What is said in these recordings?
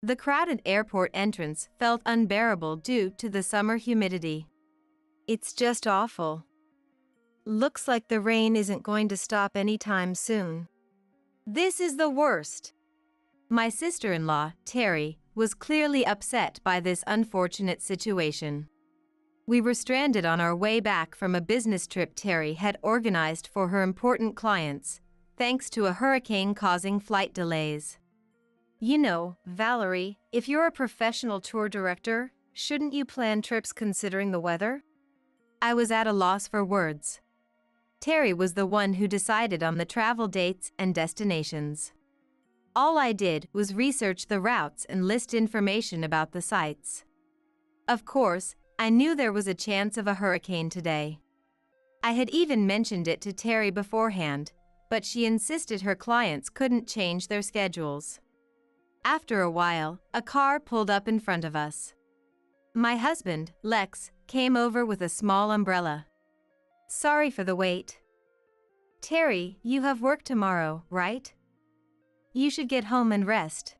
The crowded airport entrance felt unbearable due to the summer humidity. It's just awful. Looks like the rain isn't going to stop anytime soon. This is the worst. My sister-in-law, Terry, was clearly upset by this unfortunate situation. We were stranded on our way back from a business trip Terry had organized for her important clients, thanks to a hurricane causing flight delays. You know, Valerie, if you're a professional tour director, shouldn't you plan trips considering the weather? I was at a loss for words. Terry was the one who decided on the travel dates and destinations. All I did was research the routes and list information about the sites. Of course, I knew there was a chance of a hurricane today. I had even mentioned it to Terry beforehand, but she insisted her clients couldn't change their schedules. After a while, a car pulled up in front of us. My husband, Lex, came over with a small umbrella. Sorry for the wait. Terry, you have work tomorrow, right? You should get home and rest.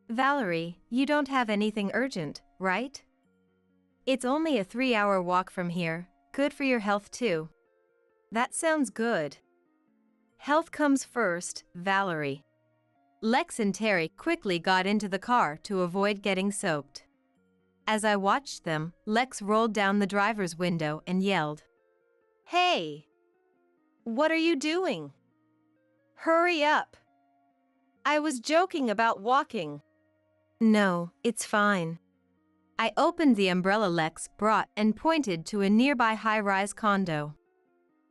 Valerie, you don't have anything urgent, right? It's only a 3-hour walk from here, good for your health too. That sounds good. Health comes first, Valerie. Lex and Terry quickly got into the car to avoid getting soaked. As I watched them, Lex rolled down the driver's window and yelled, "Hey! What are you doing? Hurry up! I was joking about walking." No, it's fine. I opened the umbrella Lex brought and pointed to a nearby high-rise condo.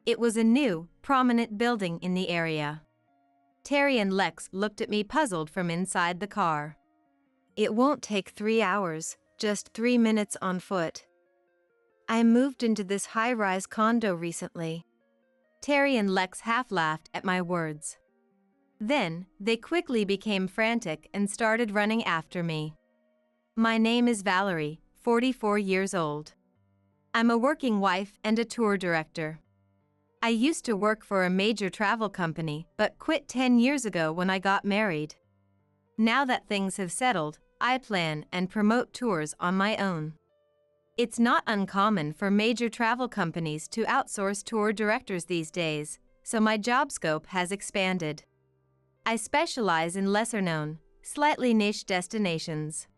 It was a new, prominent building in the area. Terry and Lex looked at me puzzled from inside the car. It won't take 3 hours, just 3 minutes on foot. I moved into this high-rise condo recently. Terry and Lex half-laughed at my words. Then, they quickly became frantic and started running after me. My name is Valerie, 44 years old. I'm a working wife and a tour director. I used to work for a major travel company, but quit 10 years ago when I got married. Now that things have settled, I plan and promote tours on my own. It's not uncommon for major travel companies to outsource tour directors these days, so my job scope has expanded. I specialize in lesser-known, slightly niche destinations.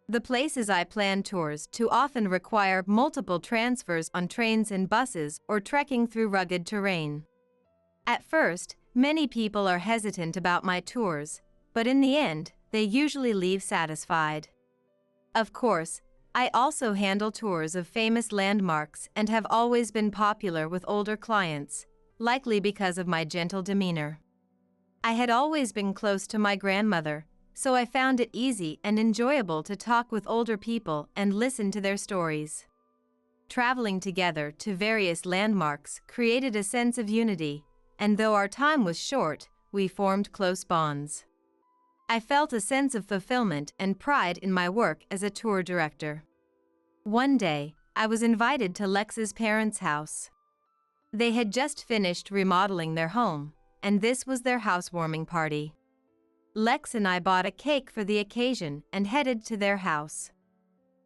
The places I plan tours to often require multiple transfers on trains and buses or trekking through rugged terrain. At first, many people are hesitant about my tours, but in the end, they usually leave satisfied. Of course, I also handle tours of famous landmarks and have always been popular with older clients, likely because of my gentle demeanor. I had always been close to my grandmother, so I found it easy and enjoyable to talk with older people and listen to their stories. Traveling together to various landmarks created a sense of unity, and though our time was short, we formed close bonds. I felt a sense of fulfillment and pride in my work as a tour director. One day, I was invited to Lex's parents' house. They had just finished remodeling their home, and this was their housewarming party. Lex and I bought a cake for the occasion and headed to their house.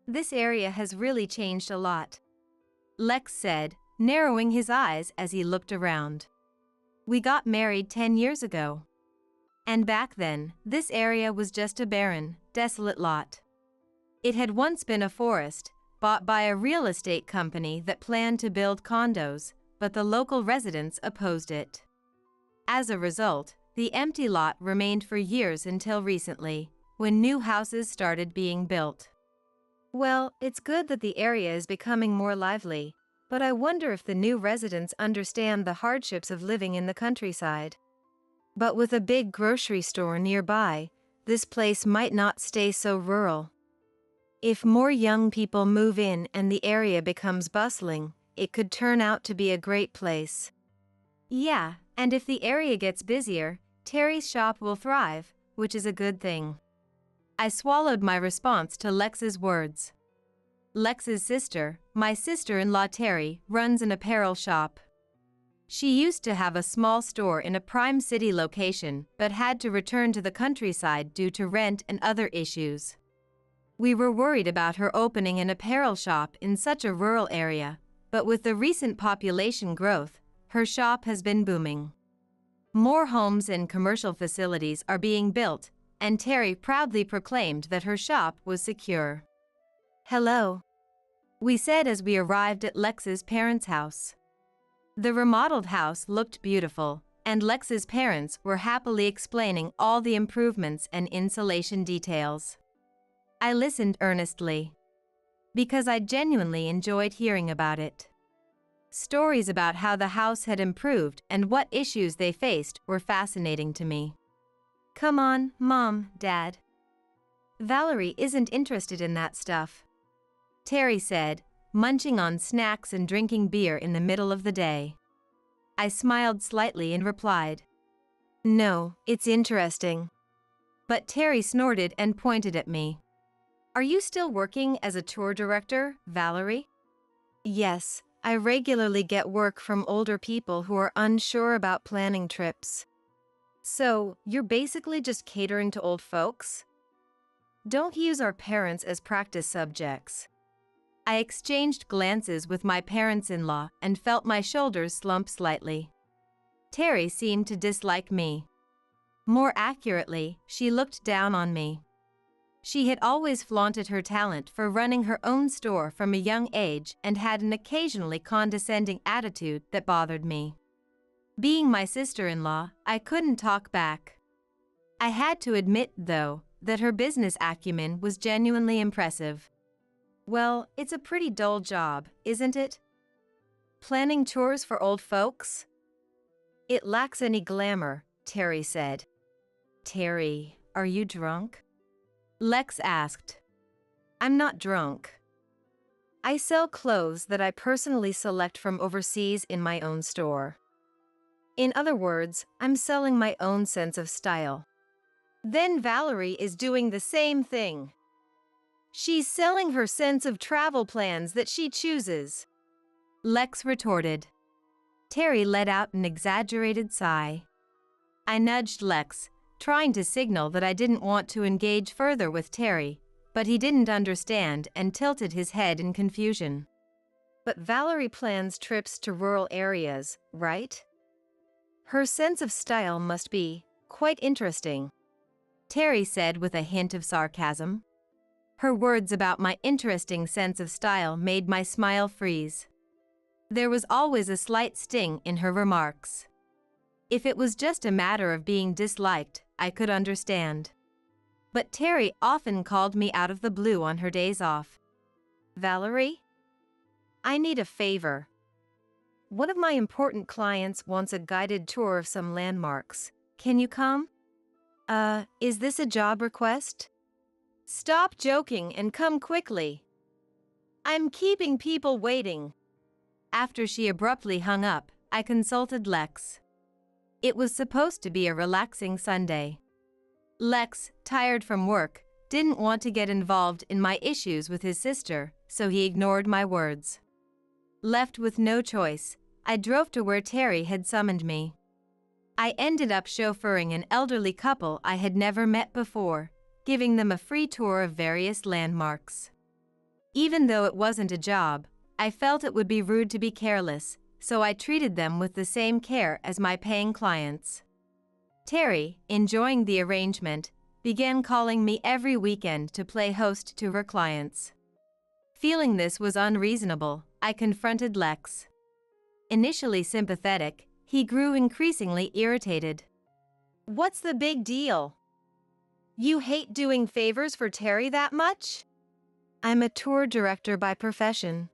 This area has really changed a lot, Lex said, narrowing his eyes as he looked around. We got married 10 years ago. And back then, this area was just a barren, desolate lot. It had once been a forest, bought by a real estate company that planned to build condos, but the local residents opposed it. As a result, the empty lot remained for years until recently, when new houses started being built. Well, it's good that the area is becoming more lively, but I wonder if the new residents understand the hardships of living in the countryside. But with a big grocery store nearby, this place might not stay so rural. If more young people move in and the area becomes bustling, it could turn out to be a great place. Yeah, and if the area gets busier, Terry's shop will thrive, which is a good thing. I swallowed my response to Lex's words. Lex's sister, my sister-in-law Terry, runs an apparel shop. She used to have a small store in a prime city location but had to return to the countryside due to rent and other issues. We were worried about her opening an apparel shop in such a rural area, but with the recent population growth, her shop has been booming. More homes and commercial facilities are being built, and Terry proudly proclaimed that her shop was secure. "Hello," we said as we arrived at Lex's parents' house. The remodeled house looked beautiful, and Lex's parents were happily explaining all the improvements and insulation details. I listened earnestly, because I genuinely enjoyed hearing about it. Stories about how the house had improved and what issues they faced were fascinating to me. "Come on, Mom, Dad. Valerie isn't interested in that stuff," Terry said, munching on snacks and drinking beer in the middle of the day. I smiled slightly and replied, "No, it's interesting." But Terry snorted and pointed at me. "Are you still working as a tour director, Valerie?" "Yes, I regularly get work from older people who are unsure about planning trips." "So, you're basically just catering to old folks?" "Don't use our parents as practice subjects." I exchanged glances with my parents-in-law and felt my shoulders slump slightly. Terry seemed to dislike me. More accurately, she looked down on me. She had always flaunted her talent for running her own store from a young age and had an occasionally condescending attitude that bothered me. Being my sister-in-law, I couldn't talk back. I had to admit, though, that her business acumen was genuinely impressive. "Well, it's a pretty dull job, isn't it? Planning tours for old folks?" "It lacks any glamour," Terry said. "Terry, are you drunk?" Lex asked. "I'm not drunk. I sell clothes that I personally select from overseas in my own store. In other words, I'm selling my own sense of style." "Then Valerie is doing the same thing. She's selling her sense of travel plans that she chooses," Lex retorted. Terry let out an exaggerated sigh. I nudged Lex, trying to signal that I didn't want to engage further with Terry, but he didn't understand and tilted his head in confusion. "But Valerie plans trips to rural areas, right? Her sense of style must be quite interesting," Terry said with a hint of sarcasm. Her words about my interesting sense of style made my smile freeze. There was always a slight sting in her remarks. If it was just a matter of being disliked, I could understand. But Terry often called me out of the blue on her days off. "Valerie? I need a favor. One of my important clients wants a guided tour of some landmarks. Can you come? Is this a job request? Stop joking and come quickly. I'm keeping people waiting." After she abruptly hung up, I consulted Lex. It was supposed to be a relaxing Sunday. Lex, tired from work, didn't want to get involved in my issues with his sister, so he ignored my words. Left with no choice, I drove to where Terry had summoned me. I ended up chauffeuring an elderly couple I had never met before, giving them a free tour of various landmarks. Even though it wasn't a job, I felt it would be rude to be careless, so I treated them with the same care as my paying clients. Terry, enjoying the arrangement, began calling me every weekend to play host to her clients. Feeling this was unreasonable, I confronted Lex. Initially sympathetic, he grew increasingly irritated. "What's the big deal? You hate doing favors for Terry that much?" "I'm a tour director by profession.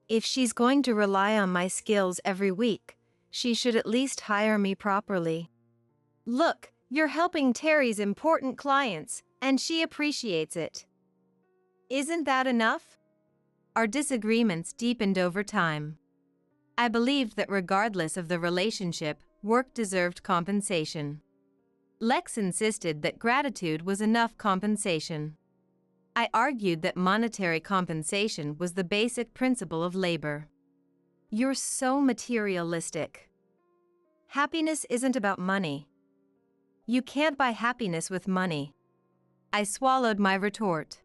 If she's going to rely on my skills every week, she should at least hire me properly." "Look, you're helping Terry's important clients, and she appreciates it. Isn't that enough?" Our disagreements deepened over time. I believed that regardless of the relationship, work deserved compensation. Lex insisted that gratitude was enough compensation. I argued that monetary compensation was the basic principle of labor. You're so materialistic. Happiness isn't about money. You can't buy happiness with money. I swallowed my retort.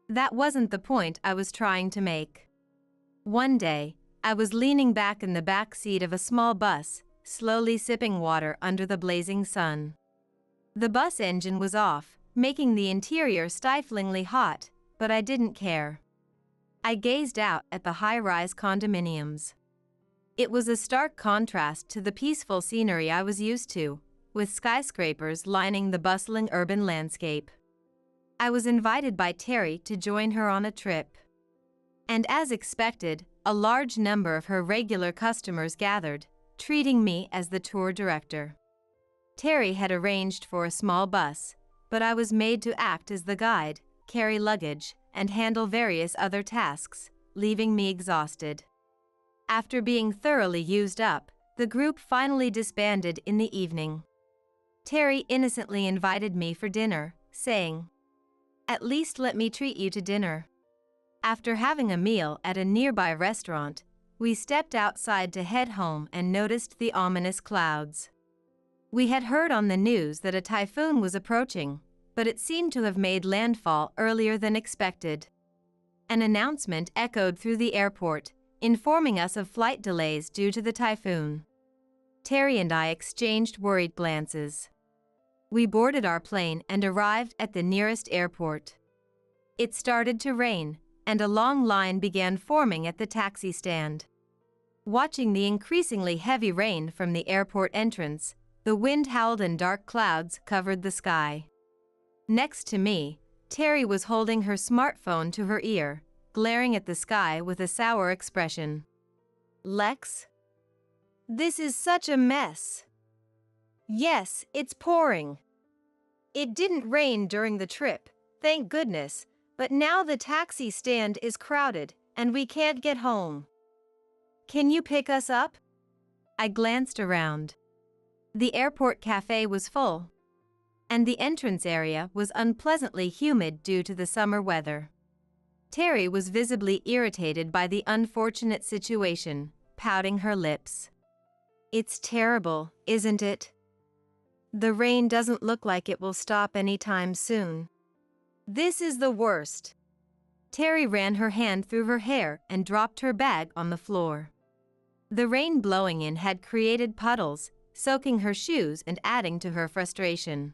That wasn't the point I was trying to make. One day, I was leaning back in the back seat of a small bus, slowly sipping water under the blazing sun. The bus engine was off, making the interior stiflingly hot, but I didn't care. I gazed out at the high-rise condominiums. It was a stark contrast to the peaceful scenery I was used to, with skyscrapers lining the bustling urban landscape. I was invited by Terry to join her on a trip. And as expected, a large number of her regular customers gathered, treating me as the tour director. Terry had arranged for a small bus, but I was made to act as the guide, carry luggage, and handle various other tasks, leaving me exhausted. After being thoroughly used up, the group finally disbanded in the evening. Terry innocently invited me for dinner, saying, "At least let me treat you to dinner." After having a meal at a nearby restaurant, we stepped outside to head home and noticed the ominous clouds. We had heard on the news that a typhoon was approaching, but it seemed to have made landfall earlier than expected. An announcement echoed through the airport, informing us of flight delays due to the typhoon. Terry and I exchanged worried glances. We boarded our plane and arrived at the nearest airport. It started to rain, and a long line began forming at the taxi stand. Watching the increasingly heavy rain from the airport entrance, the wind howled and dark clouds covered the sky. Next to me, Terry was holding her smartphone to her ear, glaring at the sky with a sour expression. "Lex? This is such a mess." "Yes, it's pouring. It didn't rain during the trip, thank goodness, but now the taxi stand is crowded and we can't get home. Can you pick us up?" I glanced around. The airport cafe was full, and the entrance area was unpleasantly humid due to the summer weather. Terry was visibly irritated by the unfortunate situation, pouting her lips. "It's terrible, isn't it? The rain doesn't look like it will stop anytime soon. This is the worst." Terry ran her hand through her hair and dropped her bag on the floor. The rain blowing in had created puddles, soaking her shoes and adding to her frustration.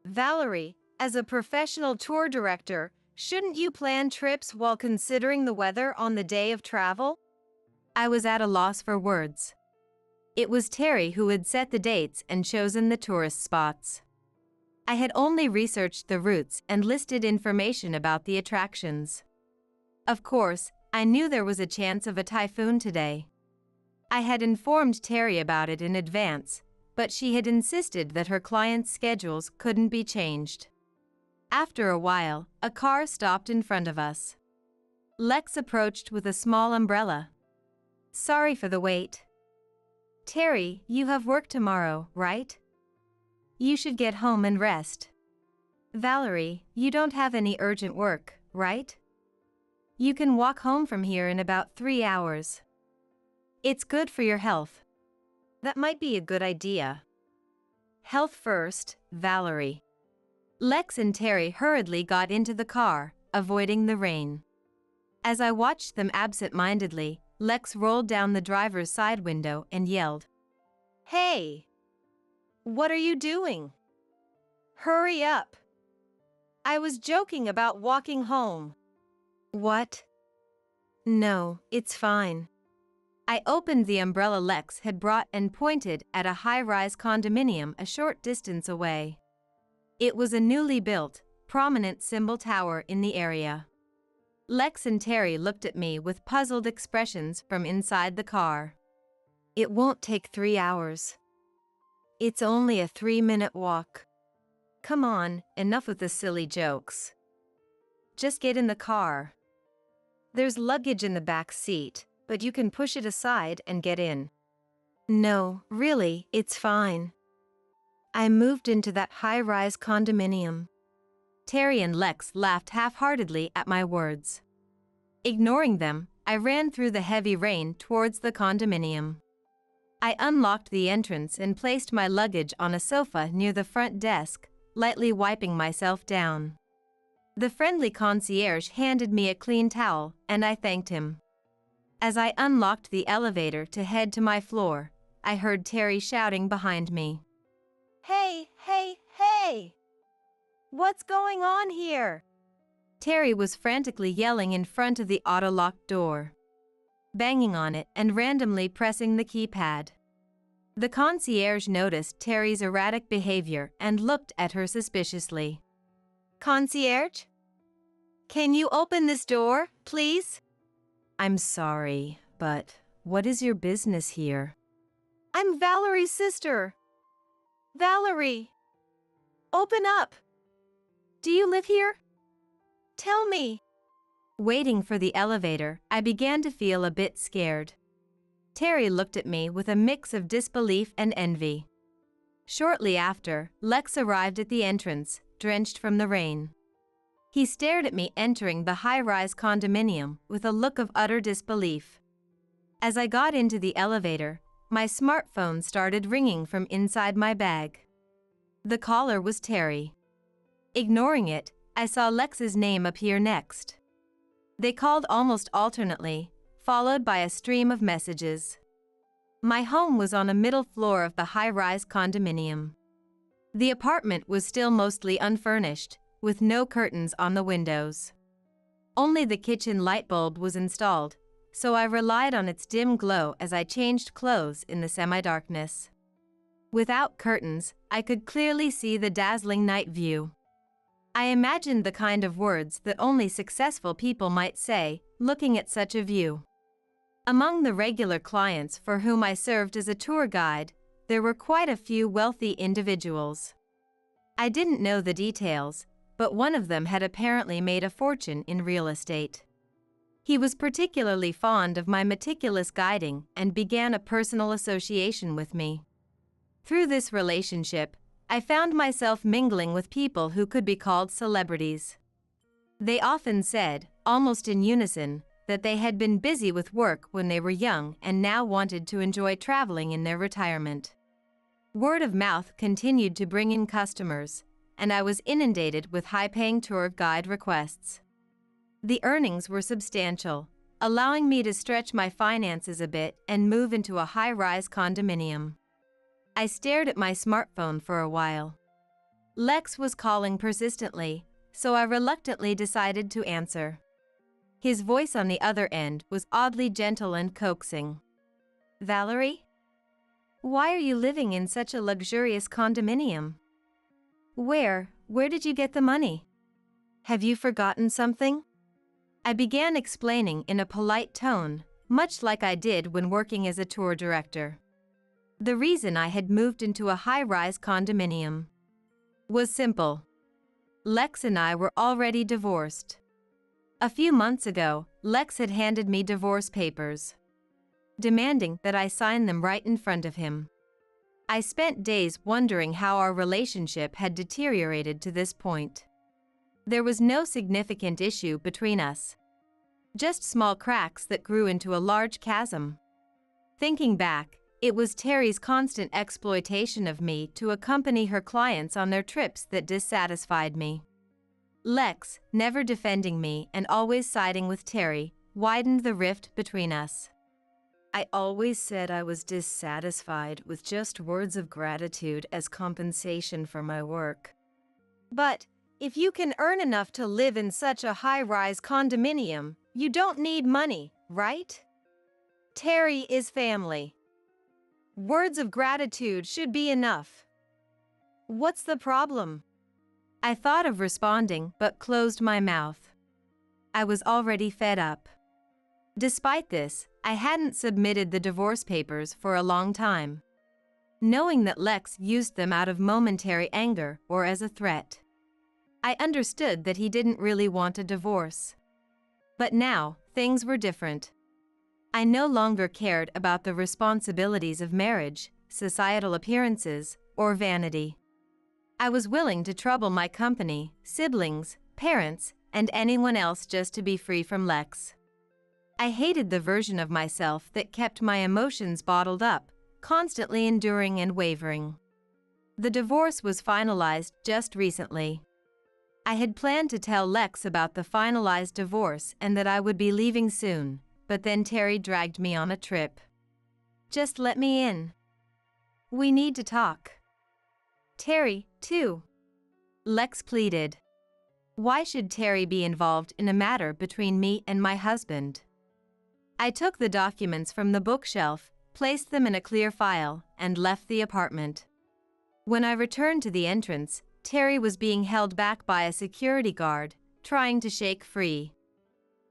"Valerie, as a professional tour director, shouldn't you plan trips while considering the weather on the day of travel?" I was at a loss for words. It was Terry who had set the dates and chosen the tourist spots. I had only researched the routes and listed information about the attractions. Of course, I knew there was a chance of a typhoon today. I had informed Terry about it in advance, but she had insisted that her clients' schedules couldn't be changed. After a while, a car stopped in front of us. Lex approached with a small umbrella. "Sorry for the wait." "Terry, you have work tomorrow, right? You should get home and rest." "Valerie, you don't have any urgent work, right? You can walk home from here in about 3 hours. It's good for your health." "That might be a good idea." "Health first, Valerie." Lex and Terry hurriedly got into the car, avoiding the rain. As I watched them absent-mindedly, Lex rolled down the driver's side window and yelled, "Hey! What are you doing? Hurry up! I was joking about walking home." "What?" "No, it's fine." I opened the umbrella Lex had brought and pointed at a high-rise condominium a short distance away. It was a newly built, prominent cymbal tower in the area. Lex and Terry looked at me with puzzled expressions from inside the car. "It won't take 3 hours. It's only a 3-minute walk. Come on, enough with the silly jokes. Just get in the car. There's luggage in the back seat, but you can push it aside and get in." "No, really, it's fine. I moved into that high-rise condominium." Terry and Lex laughed half-heartedly at my words. Ignoring them, I ran through the heavy rain towards the condominium. I unlocked the entrance and placed my luggage on a sofa near the front desk, lightly wiping myself down. The friendly concierge handed me a clean towel, and I thanked him. As I unlocked the elevator to head to my floor, I heard Terry shouting behind me. "Hey, hey, hey! What's going on here?" Terry was frantically yelling in front of the auto-locked door, banging on it and randomly pressing the keypad. The concierge noticed Terry's erratic behavior and looked at her suspiciously. "Concierge? Can you open this door, please?" "I'm sorry, but what is your business here?" "I'm Valerie's sister. Valerie, open up. Do you live here? Tell me." Waiting for the elevator, I began to feel a bit scared. Terry looked at me with a mix of disbelief and envy. Shortly after, Lex arrived at the entrance, drenched from the rain. He stared at me entering the high-rise condominium with a look of utter disbelief. As I got into the elevator, my smartphone started ringing from inside my bag. The caller was Terry. Ignoring it, I saw Lex's name appear next. They called almost alternately, followed by a stream of messages. My home was on a middle floor of the high-rise condominium. The apartment was still mostly unfurnished, with no curtains on the windows. Only the kitchen light bulb was installed, so I relied on its dim glow as I changed clothes in the semi-darkness. Without curtains, I could clearly see the dazzling night view. I imagined the kind of words that only successful people might say, looking at such a view. Among the regular clients for whom I served as a tour guide, there were quite a few wealthy individuals. I didn't know the details, but one of them had apparently made a fortune in real estate. He was particularly fond of my meticulous guiding and began a personal association with me. Through this relationship, I found myself mingling with people who could be called celebrities. They often said, almost in unison, that they had been busy with work when they were young and now wanted to enjoy traveling in their retirement. Word of mouth continued to bring in customers, and I was inundated with high-paying tour guide requests. The earnings were substantial, allowing me to stretch my finances a bit and move into a high-rise condominium. I stared at my smartphone for a while. Lex was calling persistently, so I reluctantly decided to answer. His voice on the other end was oddly gentle and coaxing. "Valerie? Why are you living in such a luxurious condominium? Where did you get the money? Have you forgotten something?" I began explaining in a polite tone, much like I did when working as a tour director. The reason I had moved into a high-rise condominium was simple. Lex and I were already divorced. A few months ago, Lex had handed me divorce papers, demanding that I sign them right in front of him. I spent days wondering how our relationship had deteriorated to this point. There was no significant issue between us, just small cracks that grew into a large chasm. Thinking back, it was Terry's constant exploitation of me to accompany her clients on their trips that dissatisfied me. Lex, never defending me and always siding with Terry, widened the rift between us. I always said I was dissatisfied with just words of gratitude as compensation for my work. "But if you can earn enough to live in such a high-rise condominium, you don't need money, right? Terry is family. Words of gratitude should be enough. What's the problem?" I thought of responding but closed my mouth. I was already fed up. Despite this, I hadn't submitted the divorce papers for a long time, knowing that Lex used them out of momentary anger or as a threat. I understood that he didn't really want a divorce. But now, things were different. I no longer cared about the responsibilities of marriage, societal appearances, or vanity. I was willing to trouble my company, siblings, parents, and anyone else just to be free from Lex. I hated the version of myself that kept my emotions bottled up, constantly enduring and wavering. The divorce was finalized just recently. I had planned to tell Lex about the finalized divorce and that I would be leaving soon, but then Terry dragged me on a trip. Just let me in. We need to talk. Terry, too. Lex pleaded. Why should Terry be involved in a matter between me and my husband? I took the documents from the bookshelf, placed them in a clear file, and left the apartment. When I returned to the entrance, Terry was being held back by a security guard, trying to shake free.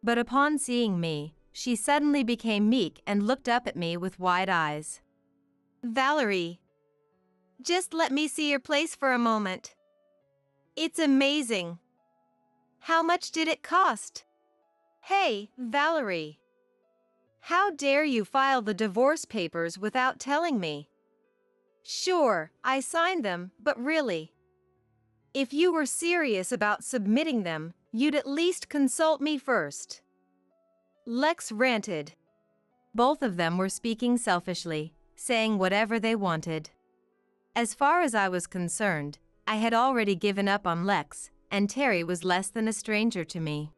But upon seeing me, she suddenly became meek and looked up at me with wide eyes. Valerie, just let me see your place for a moment. It's amazing. How much did it cost? Hey, Valerie. How dare you file the divorce papers without telling me? Sure, I signed them, but really. If you were serious about submitting them, you'd at least consult me first. Lex ranted. Both of them were speaking selfishly, saying whatever they wanted. As far as I was concerned, I had already given up on Lex, and Terry was less than a stranger to me.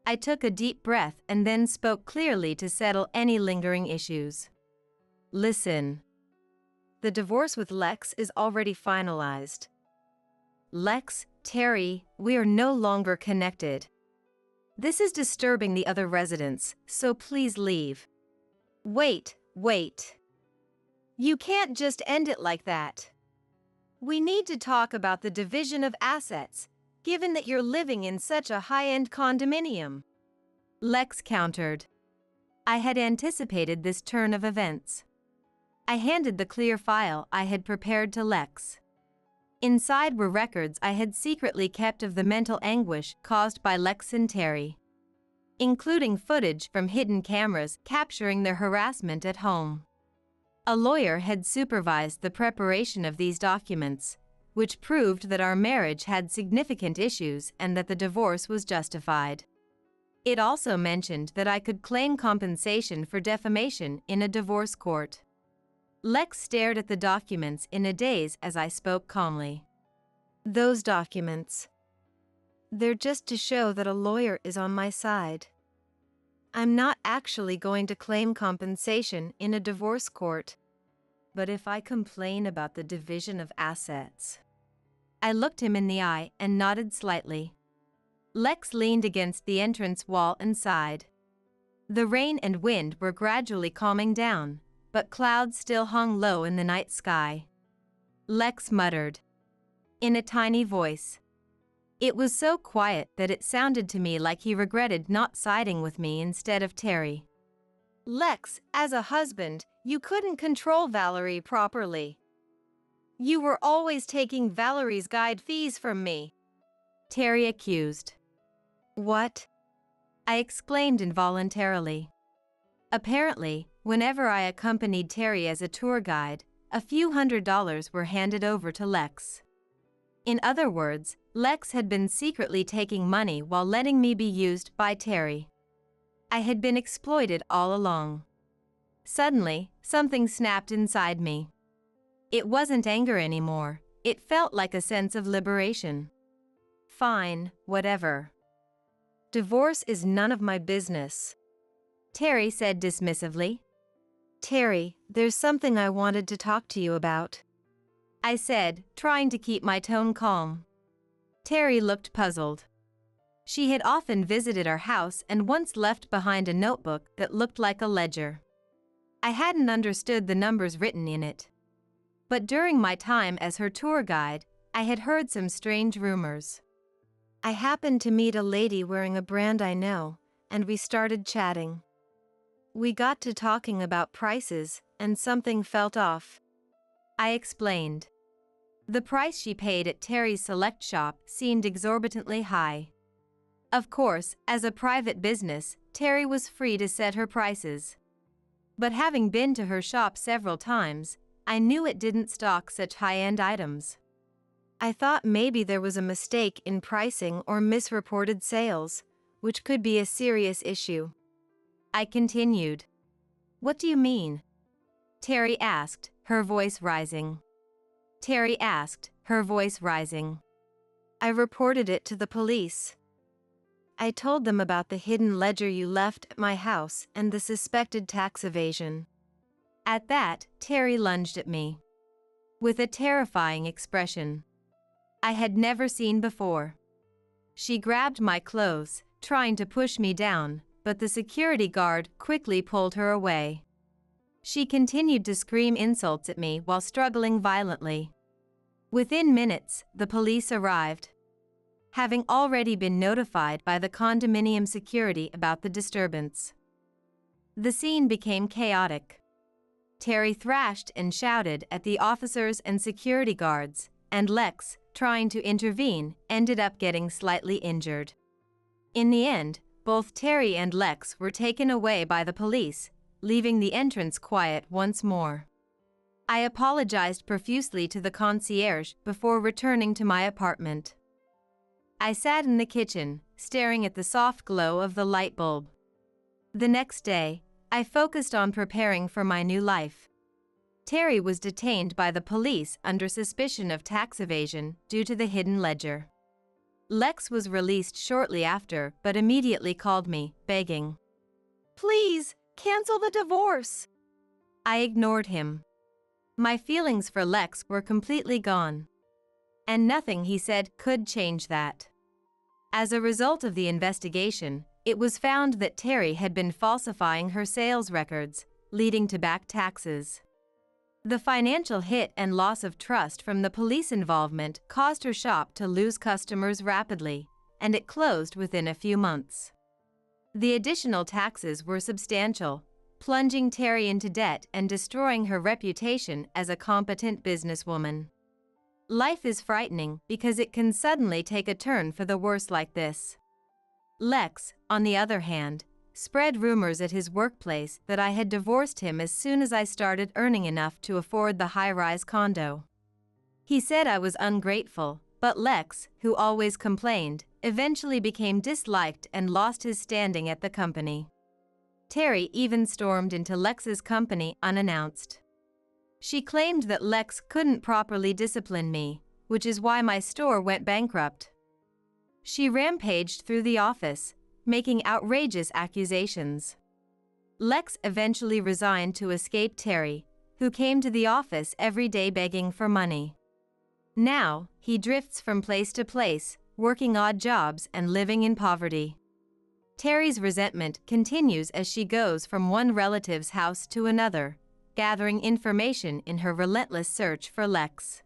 I took a deep breath and then spoke clearly to settle any lingering issues. Listen. The divorce with Lex is already finalized. Lex, Terry, we are no longer connected. This is disturbing the other residents, so please leave. Wait. You can't just end it like that. We need to talk about the division of assets, given that you're living in such a high-end condominium. Lex countered. I had anticipated this turn of events. I handed the clear file I had prepared to Lex. Inside were records I had secretly kept of the mental anguish caused by Lex and Terry, including footage from hidden cameras capturing their harassment at home. A lawyer had supervised the preparation of these documents, which proved that our marriage had significant issues and that the divorce was justified. It also mentioned that I could claim compensation for defamation in a divorce court. Lex stared at the documents in a daze as I spoke calmly. Those documents. They're just to show that a lawyer is on my side. I'm not actually going to claim compensation in a divorce court. But if I complain about the division of assets. I looked him in the eye and nodded slightly. Lex leaned against the entrance wall and sighed. The rain and wind were gradually calming down, but clouds still hung low in the night sky. Lex muttered, in a tiny voice. It was so quiet that it sounded to me like he regretted not siding with me instead of Terry. Lex, as a husband, you couldn't control Valerie properly. You were always taking Valerie's guide fees from me. Terry accused. What? I exclaimed involuntarily. Apparently, whenever I accompanied Terry as a tour guide, a few $100s were handed over to Lex. In other words, Lex had been secretly taking money while letting me be used by Terry. I had been exploited all along. Suddenly, something snapped inside me. It wasn't anger anymore, it felt like a sense of liberation. Fine, whatever. Divorce is none of my business. Terry said dismissively. Terry, there's something I wanted to talk to you about. I said, trying to keep my tone calm. Terry looked puzzled. She had often visited our house and once left behind a notebook that looked like a ledger. I hadn't understood the numbers written in it. But during my time as her tour guide, I had heard some strange rumors. I happened to meet a lady wearing a brand I know, and we started chatting. We got to talking about prices, and something felt off. I explained. The price she paid at Terry's select shop seemed exorbitantly high. Of course, as a private business, Terry was free to set her prices. But having been to her shop several times, I knew it didn't stock such high-end items. I thought maybe there was a mistake in pricing or misreported sales, which could be a serious issue. I continued. What do you mean? Terry asked, her voice rising. I reported it to the police. I told them about the hidden ledger you left at my house and the suspected tax evasion. At that, Terry lunged at me with a terrifying expression I had never seen before. She grabbed my clothes, trying to push me down, but the security guard quickly pulled her away. She continued to scream insults at me while struggling violently. Within minutes, the police arrived, having already been notified by the condominium security about the disturbance. The scene became chaotic. Terry thrashed and shouted at the officers and security guards, and Lex, trying to intervene, ended up getting slightly injured. In the end, both Terry and Lex were taken away by the police, leaving the entrance quiet once more. I apologized profusely to the concierge before returning to my apartment. I sat in the kitchen, staring at the soft glow of the light bulb. The next day, I focused on preparing for my new life. Terry was detained by the police under suspicion of tax evasion due to the hidden ledger. Lex was released shortly after, but immediately called me, begging, "Please, cancel the divorce." I ignored him. My feelings for Lex were completely gone, and nothing he said could change that. As a result of the investigation, it was found that Terry had been falsifying her sales records, leading to back taxes. The financial hit and loss of trust from the police involvement caused her shop to lose customers rapidly, and it closed within a few months. The additional taxes were substantial, plunging Terry into debt and destroying her reputation as a competent businesswoman. Life is frightening because it can suddenly take a turn for the worse like this. Lex, on the other hand, spread rumors at his workplace that I had divorced him as soon as I started earning enough to afford the high-rise condo. He said I was ungrateful, but Lex, who always complained, eventually became disliked and lost his standing at the company. Terry even stormed into Lex's company unannounced. She claimed that Lex couldn't properly discipline me, which is why my store went bankrupt. She rampaged through the office, making outrageous accusations. Lex eventually resigned to escape Terry, who came to the office every day begging for money. Now, he drifts from place to place, working odd jobs and living in poverty. Terry's resentment continues as she goes from one relative's house to another, gathering information in her relentless search for Lex.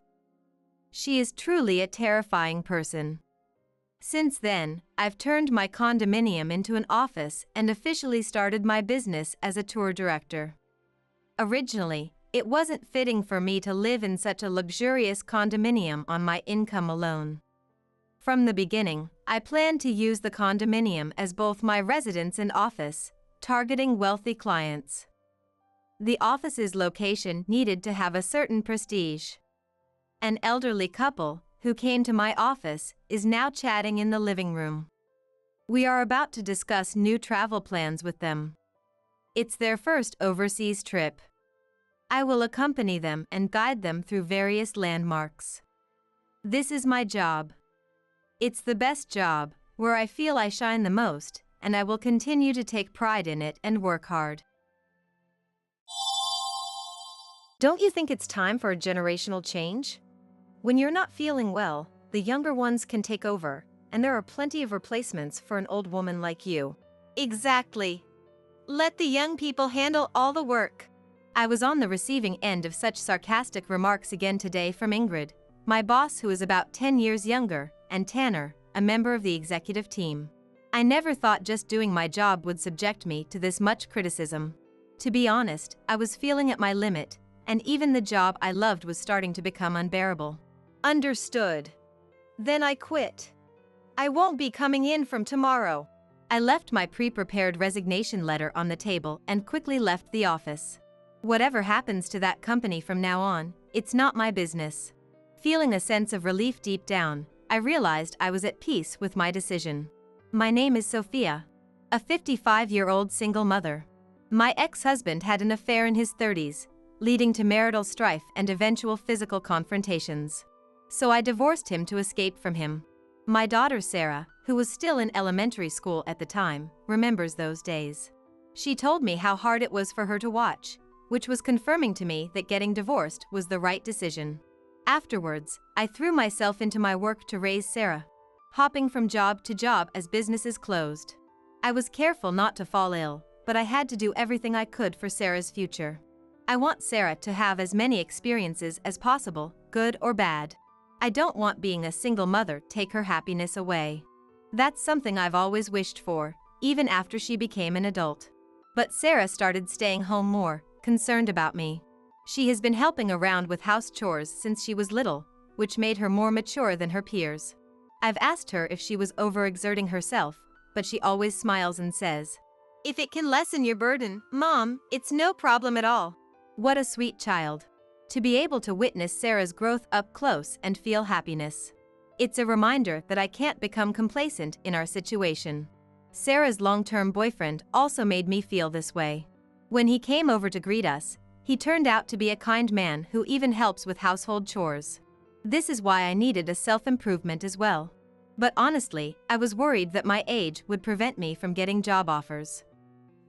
She is truly a terrifying person. Since then, I've turned my condominium into an office and officially started my business as a tour director. Originally, it wasn't fitting for me to live in such a luxurious condominium on my income alone. From the beginning, I planned to use the condominium as both my residence and office, targeting wealthy clients. The office's location needed to have a certain prestige. An elderly couple, who came to my office, is now chatting in the living room. We are about to discuss new travel plans with them. It's their first overseas trip. I will accompany them and guide them through various landmarks. This is my job. It's the best job, where I feel I shine the most, and I will continue to take pride in it and work hard. Don't you think it's time for a generational change? When you're not feeling well, the younger ones can take over, and there are plenty of replacements for an old woman like you. Exactly. Let the young people handle all the work. I was on the receiving end of such sarcastic remarks again today from Ingrid, my boss who is about 10 years younger, and Tanner, a member of the executive team. I never thought just doing my job would subject me to this much criticism. To be honest, I was feeling at my limit, and even the job I loved was starting to become unbearable. Understood. Then I quit. I won't be coming in from tomorrow. I left my pre-prepared resignation letter on the table and quickly left the office. Whatever happens to that company from now on, it's not my business. Feeling a sense of relief deep down, I realized I was at peace with my decision. My name is Sophia. a 55-year-old single mother. My ex-husband had an affair in his 30s, leading to marital strife and eventual physical confrontations. So I divorced him to escape from him. My daughter Sarah, who was still in elementary school at the time, remembers those days. She told me how hard it was for her to watch, which was confirming to me that getting divorced was the right decision. Afterwards, I threw myself into my work to raise Sarah, hopping from job to job as businesses closed. I was careful not to fall ill, but I had to do everything I could for Sarah's future. I want Sarah to have as many experiences as possible, good or bad. I don't want being a single mother take her happiness away. That's something I've always wished for, even after she became an adult. But Sarah started staying home more, concerned about me. She has been helping around with house chores since she was little, which made her more mature than her peers. I've asked her if she was overexerting herself, but she always smiles and says, "If it can lessen your burden, Mom, it's no problem at all." What a sweet child. To be able to witness Sarah's growth up close and feel happiness. It's a reminder that I can't become complacent in our situation. Sarah's long-term boyfriend also made me feel this way. When he came over to greet us, he turned out to be a kind man who even helps with household chores. This is why I needed a self-improvement as well. But honestly, I was worried that my age would prevent me from getting job offers.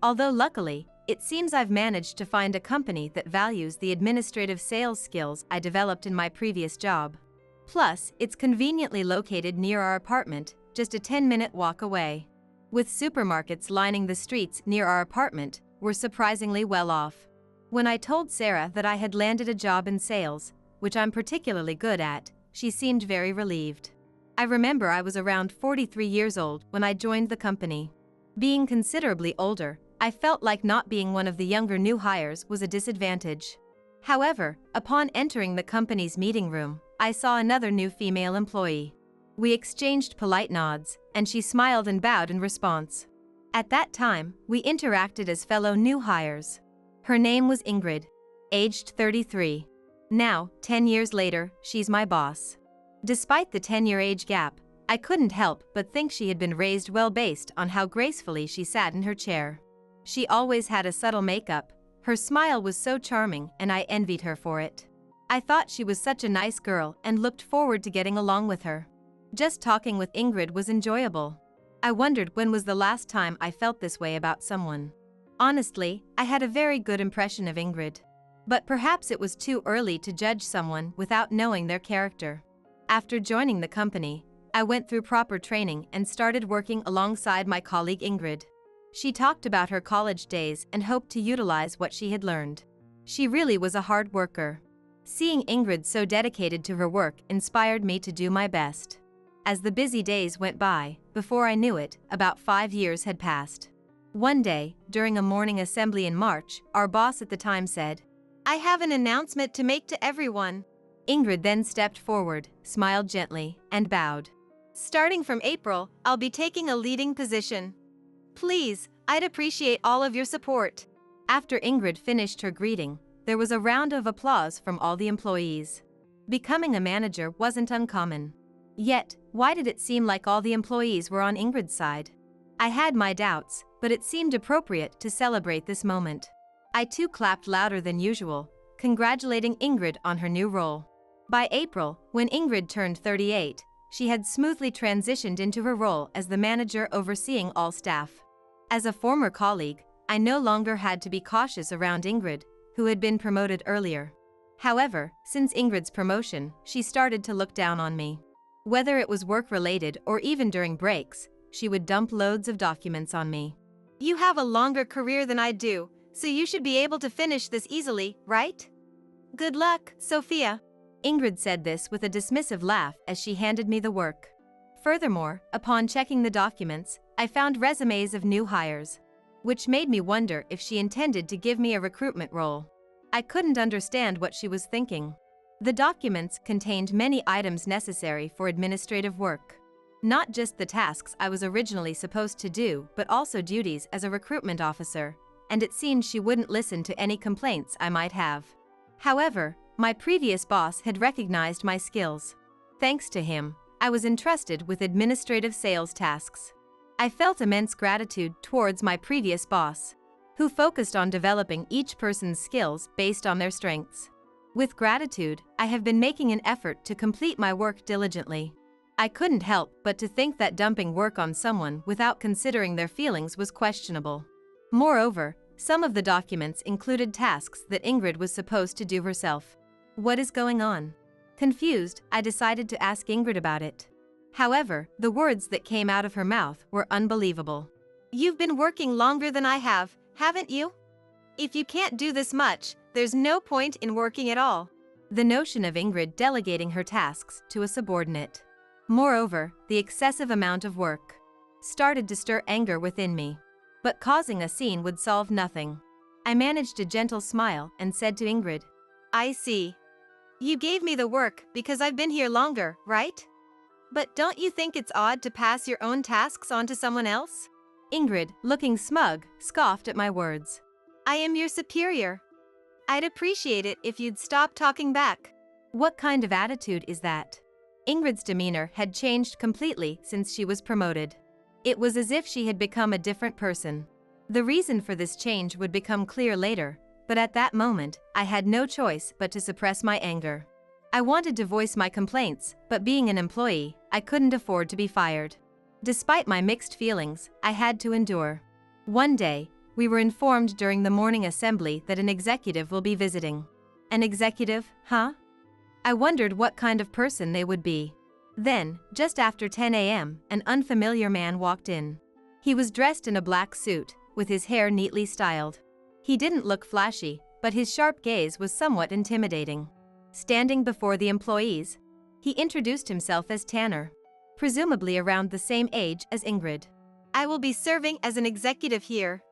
Although luckily, it seems I've managed to find a company that values the administrative sales skills I developed in my previous job. Plus, it's conveniently located near our apartment, just a 10-minute walk away. With supermarkets lining the streets near our apartment, we're surprisingly well off. When I told Sarah that I had landed a job in sales, which I'm particularly good at, she seemed very relieved. I remember I was around 43 years old when I joined the company. Being considerably older, I felt like not being one of the younger new hires was a disadvantage. However, upon entering the company's meeting room, I saw another new female employee. We exchanged polite nods, and she smiled and bowed in response. At that time, we interacted as fellow new hires. Her name was Ingrid, aged 33. Now, 10 years later, she's my boss. Despite the 10-year age gap, I couldn't help but think she had been raised well based on how gracefully she sat in her chair. She always had a subtle makeup, her smile was so charming and I envied her for it. I thought she was such a nice girl and looked forward to getting along with her. Just talking with Ingrid was enjoyable. I wondered when was the last time I felt this way about someone. Honestly, I had a very good impression of Ingrid. But perhaps it was too early to judge someone without knowing their character. After joining the company, I went through proper training and started working alongside my colleague Ingrid. She talked about her college days and hoped to utilize what she had learned. She really was a hard worker. Seeing Ingrid so dedicated to her work inspired me to do my best. As the busy days went by, before I knew it, about 5 years had passed. One day, during a morning assembly in March, our boss at the time said, "I have an announcement to make to everyone." Ingrid then stepped forward, smiled gently, and bowed. "Starting from April, I'll be taking a leading position. Please, I'd appreciate all of your support." After Ingrid finished her greeting, there was a round of applause from all the employees. Becoming a manager wasn't uncommon. Yet, why did it seem like all the employees were on Ingrid's side? I had my doubts, but it seemed appropriate to celebrate this moment. I too clapped louder than usual, congratulating Ingrid on her new role. By April, when Ingrid turned 38, she had smoothly transitioned into her role as the manager overseeing all staff. As a former colleague, I no longer had to be cautious around Ingrid, who had been promoted earlier. However, since Ingrid's promotion, she started to look down on me. Whether it was work-related or even during breaks, she would dump loads of documents on me. "You have a longer career than I do, so you should be able to finish this easily, right? Good luck, Sophia." Ingrid said this with a dismissive laugh as she handed me the work. Furthermore, upon checking the documents, I found resumes of new hires, which made me wonder if she intended to give me a recruitment role. I couldn't understand what she was thinking. The documents contained many items necessary for administrative work. Not just the tasks I was originally supposed to do, but also duties as a recruitment officer, and it seemed she wouldn't listen to any complaints I might have. However, my previous boss had recognized my skills. Thanks to him, I was entrusted with administrative sales tasks. I felt immense gratitude towards my previous boss, who focused on developing each person's skills based on their strengths. With gratitude, I have been making an effort to complete my work diligently. I couldn't help but to think that dumping work on someone without considering their feelings was questionable. Moreover, some of the documents included tasks that Ingrid was supposed to do herself. What is going on? Confused, I decided to ask Ingrid about it. However, the words that came out of her mouth were unbelievable. You've been working longer than I have, haven't you? If you can't do this much, there's no point in working at all. The notion of Ingrid delegating her tasks to a subordinate. Moreover, the excessive amount of work started to stir anger within me. But causing a scene would solve nothing. I managed a gentle smile and said to Ingrid, I see. You gave me the work because I've been here longer, right? But don't you think it's odd to pass your own tasks on to someone else? Ingrid, looking smug, scoffed at my words. I am your superior. I'd appreciate it if you'd stop talking back. What kind of attitude is that? Ingrid's demeanor had changed completely since she was promoted. It was as if she had become a different person. The reason for this change would become clear later, but at that moment, I had no choice but to suppress my anger. I wanted to voice my complaints, but being an employee, I couldn't afford to be fired. Despite my mixed feelings, I had to endure. One day, we were informed during the morning assembly that an executive will be visiting. An executive, huh? I wondered what kind of person they would be. Then, just after 10 a.m., an unfamiliar man walked in. He was dressed in a black suit, with his hair neatly styled. He didn't look flashy, but his sharp gaze was somewhat intimidating. Standing before the employees, he introduced himself as Tanner, presumably around the same age as Ingrid. I will be serving as an executive here.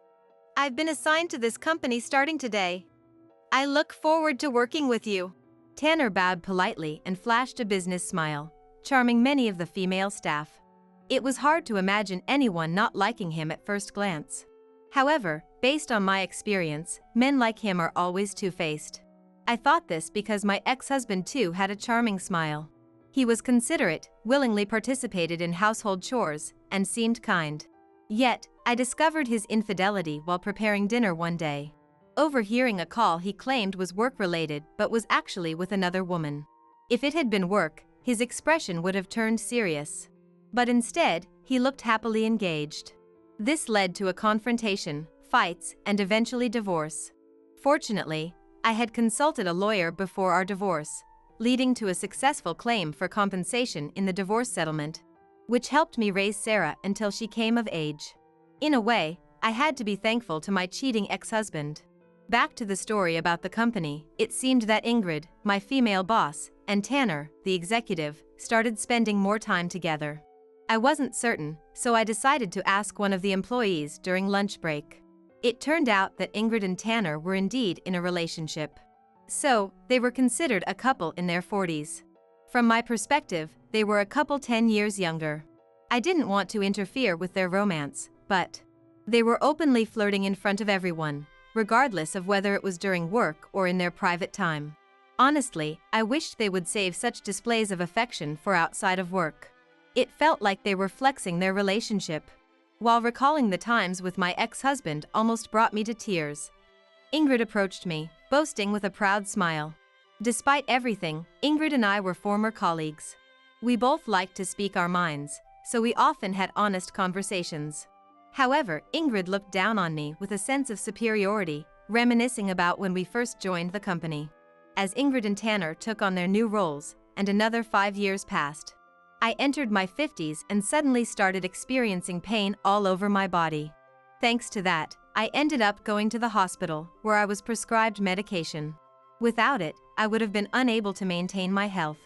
I've been assigned to this company starting today. I look forward to working with you. Tanner bowed politely and flashed a business smile, charming many of the female staff. It was hard to imagine anyone not liking him at first glance. However, based on my experience, men like him are always two-faced. I thought this because my ex-husband too had a charming smile. He was considerate, willingly participated in household chores, and seemed kind. Yet, I discovered his infidelity while preparing dinner one day. Overhearing a call he claimed was work-related but was actually with another woman. If it had been work, his expression would have turned serious. But instead, he looked happily engaged. This led to a confrontation, fights, and eventually divorce. Fortunately, I had consulted a lawyer before our divorce, leading to a successful claim for compensation in the divorce settlement, which helped me raise Sarah until she came of age. In a way, I had to be thankful to my cheating ex-husband. Back to the story about the company, it seemed that Ingrid, my female boss, and Tanner, the executive, started spending more time together. I wasn't certain, so I decided to ask one of the employees during lunch break. It turned out that Ingrid and Tanner were indeed in a relationship. So, they were considered a couple in their 40s. From my perspective, they were a couple 10 years younger. I didn't want to interfere with their romance, but they were openly flirting in front of everyone, regardless of whether it was during work or in their private time. Honestly, I wished they would save such displays of affection for outside of work. It felt like they were flexing their relationship. While recalling the times with my ex-husband almost brought me to tears. Ingrid approached me, boasting with a proud smile. Despite everything, Ingrid and I were former colleagues. We both liked to speak our minds, so we often had honest conversations. However, Ingrid looked down on me with a sense of superiority, reminiscing about when we first joined the company. As Ingrid and Tanner took on their new roles, and another 5 years passed. I entered my 50s and suddenly started experiencing pain all over my body. Thanks to that, I ended up going to the hospital, where I was prescribed medication. Without it, I would have been unable to maintain my health.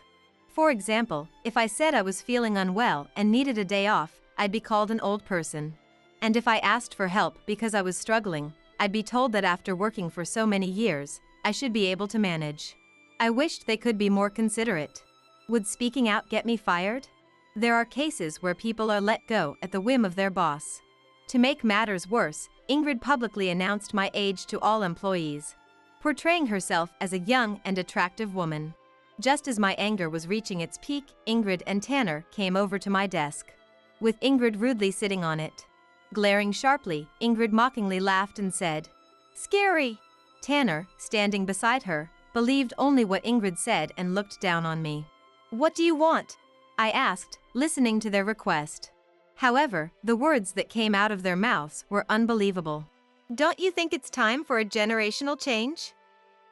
For example, if I said I was feeling unwell and needed a day off, I'd be called an old person. And if I asked for help because I was struggling, I'd be told that after working for so many years, I should be able to manage. I wished they could be more considerate. Would speaking out get me fired? There are cases where people are let go at the whim of their boss. To make matters worse, Ingrid publicly announced my age to all employees, portraying herself as a young and attractive woman. Just as my anger was reaching its peak, Ingrid and Tanner came over to my desk. with Ingrid rudely sitting on it. Glaring sharply, Ingrid mockingly laughed and said, "Scary." Tanner, standing beside her, believed only what Ingrid said and looked down on me. "What do you want?" I asked, listening to their request. However, the words that came out of their mouths were unbelievable. "Don't you think it's time for a generational change?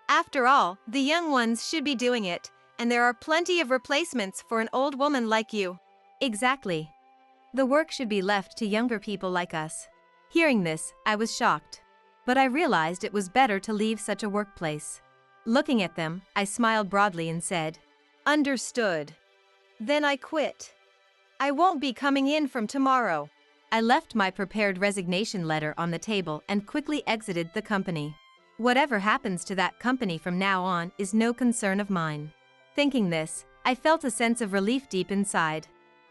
After all, the young ones should be doing it, and there are plenty of replacements for an old woman like you." Exactly. The work should be left to younger people like us. Hearing this, I was shocked. But I realized it was better to leave such a workplace. Looking at them, I smiled broadly and said, "Understood. Then I quit. I won't be coming in from tomorrow." I left my prepared resignation letter on the table and quickly exited the company. Whatever happens to that company from now on is no concern of mine. Thinking this, I felt a sense of relief deep inside.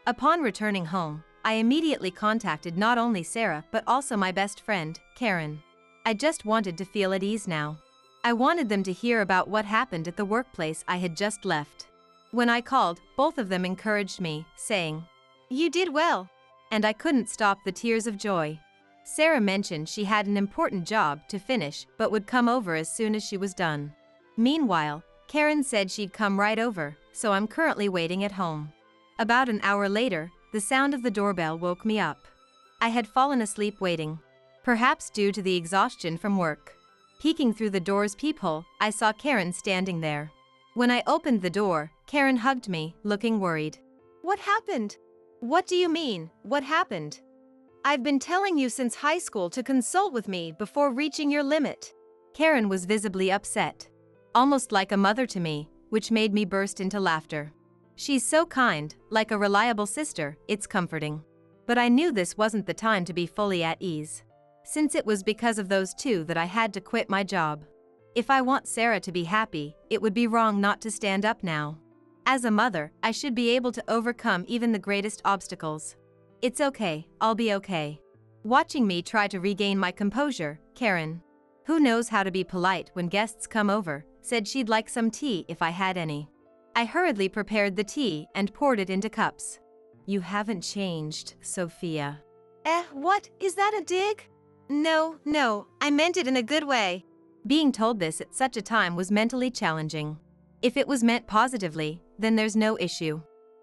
Upon returning home, I immediately contacted not only Sarah but also my best friend, Karen. I just wanted to feel at ease now. I wanted them to hear about what happened at the workplace I had just left. When I called, both of them encouraged me, saying, "You did well." And I couldn't stop the tears of joy. Sarah mentioned she had an important job to finish but would come over as soon as she was done. Meanwhile, Karen said she'd come right over, so I'm currently waiting at home. About an hour later, the sound of the doorbell woke me up. I had fallen asleep waiting, perhaps due to the exhaustion from work. Peeking through the door's peephole, I saw Karen standing there. When I opened the door, Karen hugged me, looking worried. "What happened?" "What do you mean, what happened? I've been telling you since high school to consult with me before reaching your limit." Karen was visibly upset, almost like a mother to me, which made me burst into laughter. She's so kind, like a reliable sister, it's comforting. But I knew this wasn't the time to be fully at ease. Since it was because of those two that I had to quit my job. If I want Sarah to be happy, it would be wrong not to stand up now. As a mother, I should be able to overcome even the greatest obstacles. "It's okay, I'll be okay." Watching me try to regain my composure, Karen, who knows how to be polite when guests come over, said she'd like some tea if I had any. I hurriedly prepared the tea and poured it into cups. "You haven't changed, Sophia." What? Is that a dig?" No, I meant it in a good way." Being told this at such a time was mentally challenging. If it was meant positively, then there's no issue.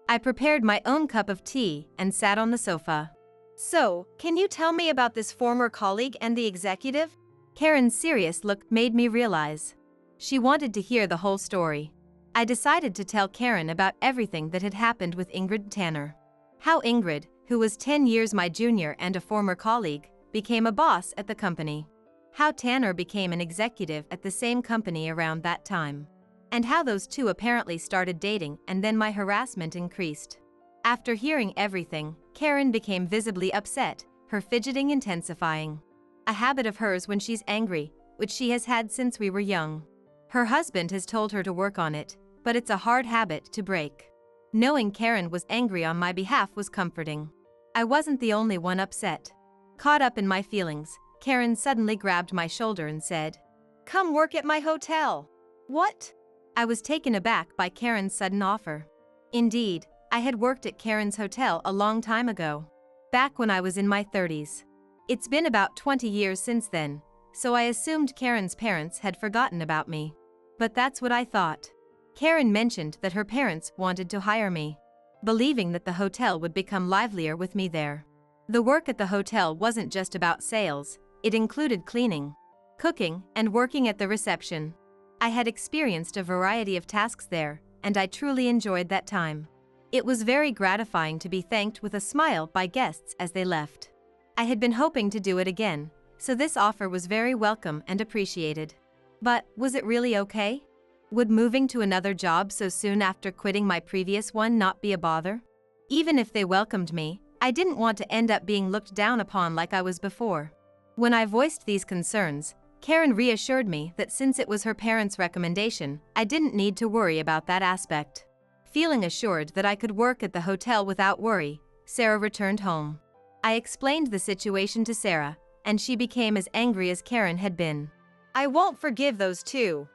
I prepared my own cup of tea and sat on the sofa. "So, can you tell me about this former colleague and the executive?" Karen's serious look made me realize she wanted to hear the whole story. I decided to tell Karen about everything that had happened with Ingrid Tanner. How Ingrid, who was 10 years my junior and a former colleague, became a boss at the company. How Tanner became an executive at the same company around that time. And how those two apparently started dating and then my harassment increased. After hearing everything, Karen became visibly upset, her fidgeting intensifying. A habit of hers when she's angry, which she has had since we were young. Her husband has told her to work on it, but it's a hard habit to break. Knowing Karen was angry on my behalf was comforting. I wasn't the only one upset. Caught up in my feelings, Karen suddenly grabbed my shoulder and said, "Come work at my hotel." "What?" I was taken aback by Karen's sudden offer. Indeed, I had worked at Karen's hotel a long time ago. Back when I was in my 30s. It's been about 20 years since then, so I assumed Karen's parents had forgotten about me. But that's what I thought. Karen mentioned that her parents wanted to hire me, believing that the hotel would become livelier with me there. The work at the hotel wasn't just about sales, it included cleaning, cooking, and working at the reception. I had experienced a variety of tasks there, and I truly enjoyed that time. It was very gratifying to be thanked with a smile by guests as they left. I had been hoping to do it again, so this offer was very welcome and appreciated. But was it really okay? Would moving to another job so soon after quitting my previous one not be a bother? Even if they welcomed me, I didn't want to end up being looked down upon like I was before. When I voiced these concerns, Karen reassured me that since it was her parents' recommendation, I didn't need to worry about that aspect. Feeling assured that I could work at the hotel without worry, Sarah returned home. I explained the situation to Sarah, and she became as angry as Karen had been. "I won't forgive those two.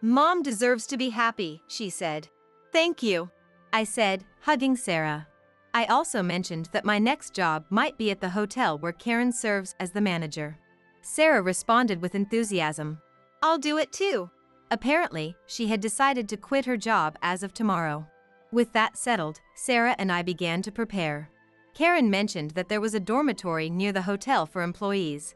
Mom deserves to be happy," she said. "Thank you," I said, hugging Sarah. I also mentioned that my next job might be at the hotel where Karen serves as the manager. Sarah responded with enthusiasm. I'll do it too. Apparently, she had decided to quit her job as of tomorrow. With that settled, Sarah and I began to prepare. Karen mentioned that there was a dormitory near the hotel for employees,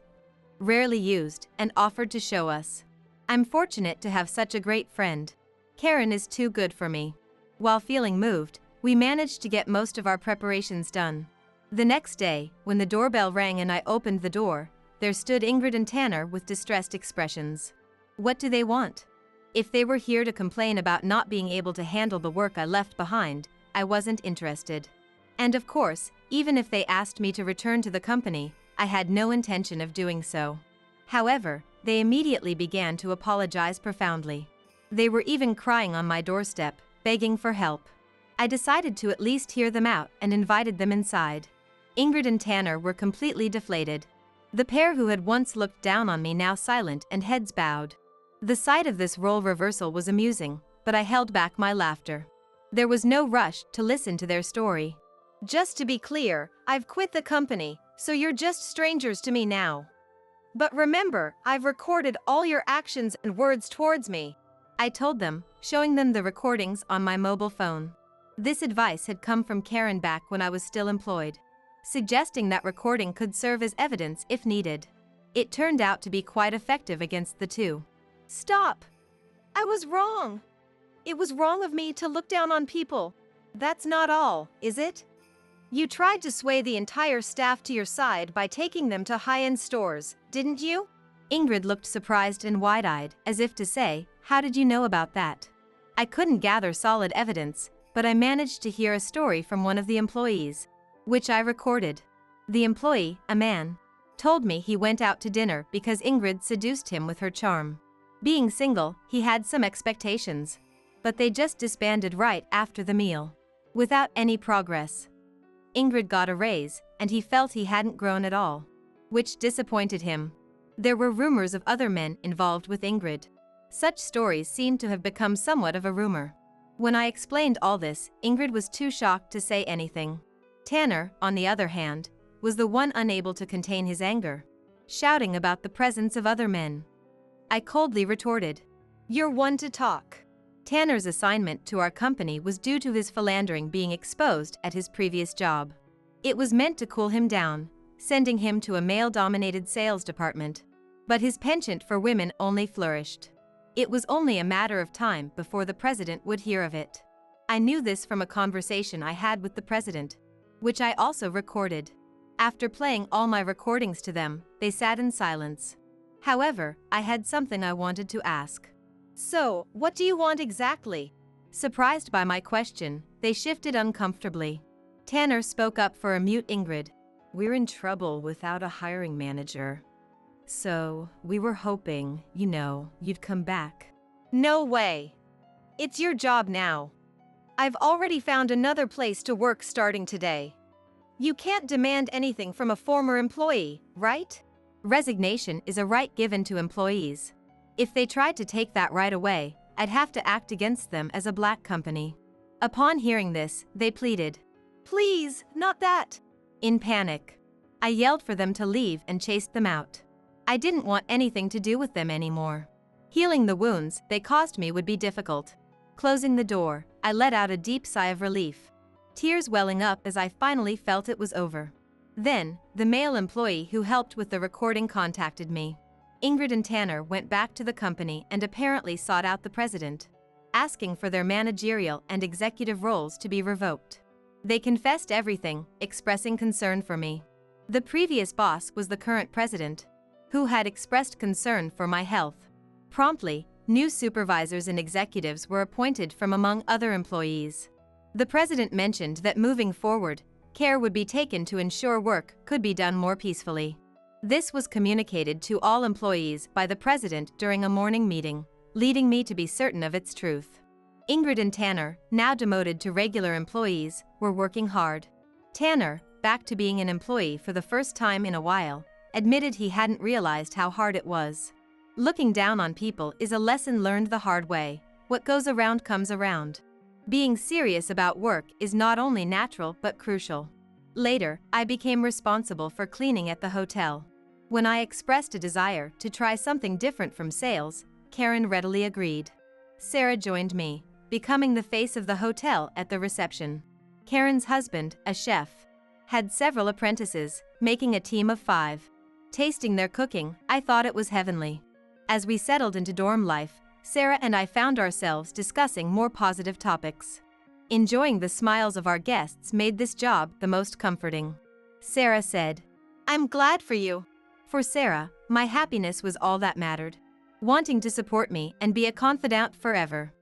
rarely used, and offered to show us. I'm fortunate to have such a great friend. Karen is too good for me. While feeling moved, we managed to get most of our preparations done. The next day, when the doorbell rang and I opened the door, there stood Ingrid and Tanner with distressed expressions. What do they want? If they were here to complain about not being able to handle the work I left behind, I wasn't interested. And of course, even if they asked me to return to the company, I had no intention of doing so. However, they immediately began to apologize profoundly. They were even crying on my doorstep, begging for help. I decided to at least hear them out and invited them inside. Ingrid and Tanner were completely deflated. The pair who had once looked down on me now silent and heads bowed. The sight of this role reversal was amusing, but I held back my laughter. There was no rush to listen to their story. Just to be clear, I've quit the company, so you're just strangers to me now. But remember, I've recorded all your actions and words towards me, I told them, showing them the recordings on my mobile phone. This advice had come from Karen back when I was still employed, suggesting that recording could serve as evidence if needed. It turned out to be quite effective against the two. Stop! I was wrong. It was wrong of me to look down on people. That's not all, is it? You tried to sway the entire staff to your side by taking them to high-end stores, didn't you? Ingrid looked surprised and wide-eyed, as if to say, how did you know about that? I couldn't gather solid evidence, but I managed to hear a story from one of the employees, which I recorded. The employee, a man, told me he went out to dinner because Ingrid seduced him with her charm. Being single, he had some expectations, but they just disbanded right after the meal, without any progress. Ingrid got a raise, and he felt he hadn't grown at all, which disappointed him. There were rumors of other men involved with Ingrid. Such stories seemed to have become somewhat of a rumor. When I explained all this, Ingrid was too shocked to say anything. Tanner, on the other hand, was the one unable to contain his anger, shouting about the presence of other men. I coldly retorted, "You're one to talk." Tanner's assignment to our company was due to his philandering being exposed at his previous job. It was meant to cool him down, sending him to a male-dominated sales department. But his penchant for women only flourished. It was only a matter of time before the president would hear of it. I knew this from a conversation I had with the president, which I also recorded. After playing all my recordings to them, they sat in silence. However, I had something I wanted to ask. So, what do you want exactly? Surprised by my question, they shifted uncomfortably. Tanner spoke up for a mute Ingrid. We're in trouble without a hiring manager. So, we were hoping, you'd come back. No way. It's your job now. I've already found another place to work starting today. You can't demand anything from a former employee, right? Resignation is a right given to employees. If they tried to take that right away, I'd have to act against them as a black company. Upon hearing this, they pleaded, "Please, not that." In panic, I yelled for them to leave and chased them out. I didn't want anything to do with them anymore. Healing the wounds they caused me would be difficult. Closing the door, I let out a deep sigh of relief, tears welling up as I finally felt it was over. Then, the male employee who helped with the recording contacted me. Ingrid and Tanner went back to the company and apparently sought out the president, asking for their managerial and executive roles to be revoked. They confessed everything, expressing concern for me. The previous boss was the current president, who had expressed concern for my health. Promptly, new supervisors and executives were appointed from among other employees. The president mentioned that moving forward, care would be taken to ensure work could be done more peacefully. This was communicated to all employees by the president during a morning meeting, leading me to be certain of its truth. Ingrid and Tanner, now demoted to regular employees, were working hard. Tanner, back to being an employee for the first time in a while, admitted he hadn't realized how hard it was. Looking down on people is a lesson learned the hard way. What goes around comes around. Being serious about work is not only natural but crucial. Later, I became responsible for cleaning at the hotel. When I expressed a desire to try something different from sales, Karen readily agreed. Sarah joined me, becoming the face of the hotel at the reception. Karen's husband, a chef, had several apprentices, making a team of 5. Tasting their cooking, I thought it was heavenly. As we settled into dorm life, Sarah and I found ourselves discussing more positive topics. Enjoying the smiles of our guests made this job the most comforting. Sarah said, "I'm glad for you." For Sarah, my happiness was all that mattered. Wanting to support me and be a confidant forever.